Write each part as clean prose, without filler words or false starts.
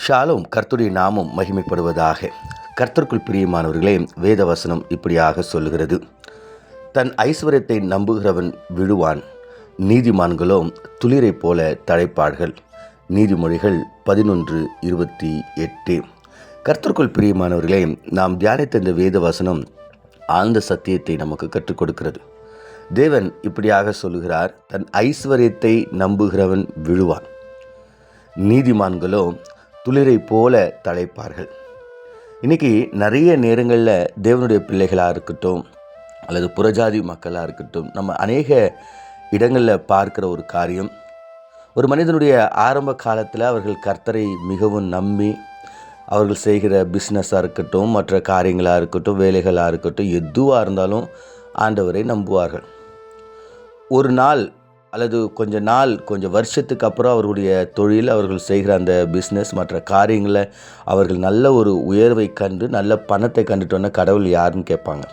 ஷாலும் கர்த்தருடைய நாமம் மகிமைப்படுவதாக. கர்த்தருக்குள் பிரியமானவர்களே, வேத வசனம் இப்படியாக சொல்லுகிறது, தன் ஐஸ்வர்யத்தை நம்புகிறவன் விழுவான், நீதிமான்களோ துளிரை போல தழைப்பார்கள். நீதிமொழிகள் 11:28. கர்த்தருக்குள் பிரியமானவர்களே, நாம் தியானித்த இந்த வேத வசனம் ஆழ்ந்த சத்தியத்தை நமக்கு கற்றுக் கொடுக்கிறது. தேவன் இப்படியாக சொல்லுகிறார், தன் ஐஸ்வர்யத்தை நம்புகிறவன் விழுவான், நீதிமான்களோ துளிரை போல தழைப்பார்கள். இன்றைக்கி நிறைய நேரங்களில் தேவனுடைய பிள்ளைகளாக இருக்கட்டும் அல்லது புறஜாதி மக்களாக இருக்கட்டும், நம்ம அநேக இடங்களில் பார்க்குற ஒரு காரியம், ஒரு மனிதனுடைய ஆரம்ப காலத்தில் அவர்கள் கர்த்தரை மிகவும் நம்பி அவர்கள் செய்கிற பிஸ்னஸாக இருக்கட்டும், மற்ற காரியங்களாக இருக்கட்டும், வேலைகளாக இருக்கட்டும், எதுவாக இருந்தாலும் ஆண்டவரை நம்புவார்கள். ஒரு நாள் அல்லது கொஞ்சம் வருஷத்துக்கு அப்புறம் அவர்களுடைய தொழில், அவர்கள் செய்கிற அந்த பிஸ்னஸ், மற்ற காரியங்களை அவர்கள் நல்ல ஒரு உயர்வை கண்டு நல்ல பணத்தை கண்டுட்டோன்னா கடவுள் யாருன்னு கேட்பாங்க.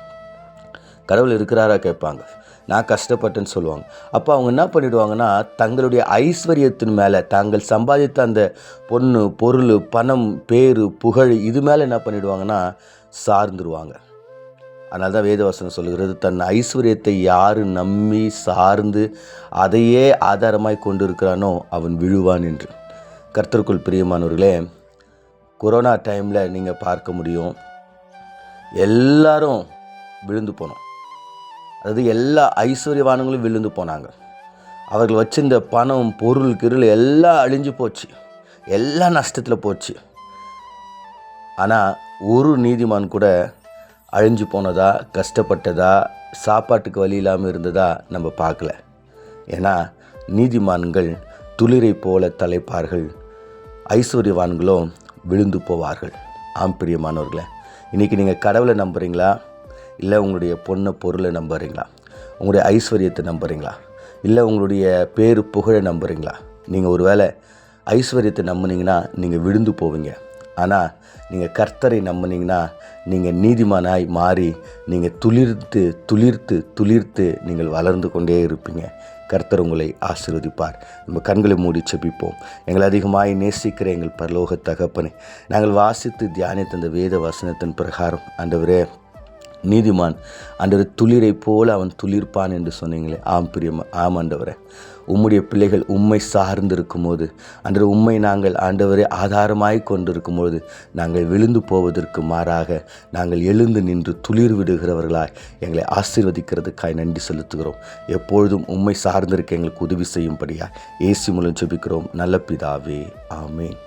கடவுள் இருக்கிறாரா கேட்பாங்க. நான் கஷ்டப்பட்டேன்னு சொல்லுவாங்க. அப்போ அவங்க என்ன பண்ணிவிடுவாங்கன்னா, தங்களுடைய ஐஸ்வர்யத்தின் மேலே, தாங்கள் சம்பாதித்த அந்த பொண்ணு, பொருள், பணம், பேர், புகழ், இது மேலே என்ன பண்ணிவிடுவாங்கன்னா சார்ந்துருவாங்க. அதனால தான் வேதவசனம் சொல்லுகிறது, தன் ஐஸ்வர்யத்தை யார் நம்பி சார்ந்து அதையே ஆதாரமாய் கொண்டு இருக்கிறானோ அவன் விழுவான் என்று. கர்த்தருக்குள் பிரியமானவர்களே, கொரோனா டைமில் நீங்கள் பார்க்க முடியும், எல்லாரும் விழுந்து போனோம். அதாவது எல்லா ஐஸ்வர்யவானங்களும் விழுந்து போனாங்க. அவர்கள் வச்சிருந்த பணம், பொருள், கிருள் எல்லாம் அழிஞ்சு போச்சு, எல்லாம் நஷ்டத்தில் போச்சு. ஆனால் ஒரு நீதிமான் கூட அழிஞ்சு போனதா, கஷ்டப்பட்டதா, சாப்பாட்டுக்கு வழி இல்லாமல் இருந்ததா நம்ம பார்க்கல. ஏன்னா நீதிமான்கள் துளிரை போல தழைப்பார்கள், ஐஸ்வர்யவான்களோ விழுந்து போவார்கள். ஆம் பிரியமானவர்களே, இன்றைக்கி நீங்கள் கடவுளை நம்புகிறீங்களா, இல்லை உங்களுடைய பொண்ணை பொருளை நம்புகிறீங்களா, உங்களுடைய ஐஸ்வர்யத்தை நம்புகிறீங்களா, இல்லை உங்களுடைய பேரு புகழை நம்புகிறீங்களா? நீங்கள் ஒரு வேளை ஐஸ்வர்யத்தை நம்புனீங்கன்னா நீங்கள் விழுந்து போவீங்க. ஆனால் நீங்கள் கர்த்தரை நம்பினீங்கன்னா நீங்கள் நீதிமானாய் மாறி நீங்கள் துளிர்த்து துளிர்த்து துளிர்த்து நீங்கள் வளர்ந்து கொண்டே இருப்பீங்க. கர்த்தர் உங்களை ஆசீர்வதிப்பார். நம்ம கண்களை மூடி செபிப்போம். எங்களை அதிகமாய் நேசிக்கிற எங்கள் பரலோக தகப்பனே, நாங்கள் வாசித்து தியானித்த அந்த வேத வசனத்தின் பிரகாரம் ஆண்டவரே, நீதிமான் ஆண்டவர் துளிரை போல அவன் துளிர்ப்பான் என்று சொன்னீங்களே. ஆம் ஆண்டவரே, உம்முடைய பிள்ளைகள் உம்மை சார்ந்து இருக்கும்போது, ஆண்டவர் உம்மை நாங்கள் ஆண்டவரை ஆதாரமாய் கொண்டிருக்கும் போது நாங்கள் விழுந்து போவதற்கு மாறாக நாங்கள் எழுந்து நின்று துளிர் விடுகிறவர்களாய் எங்களை ஆசீர்வதிக்கிறதுக்காய் நன்றி செலுத்துகிறோம். எப்பொழுதும் உம்மை சார்ந்திருக்க எங்களுக்கு உதவி செய்யும்படியா இயேசு மூலம் ஜெபிக்கிறோம் நல்ல பிதாவே, ஆமேன்.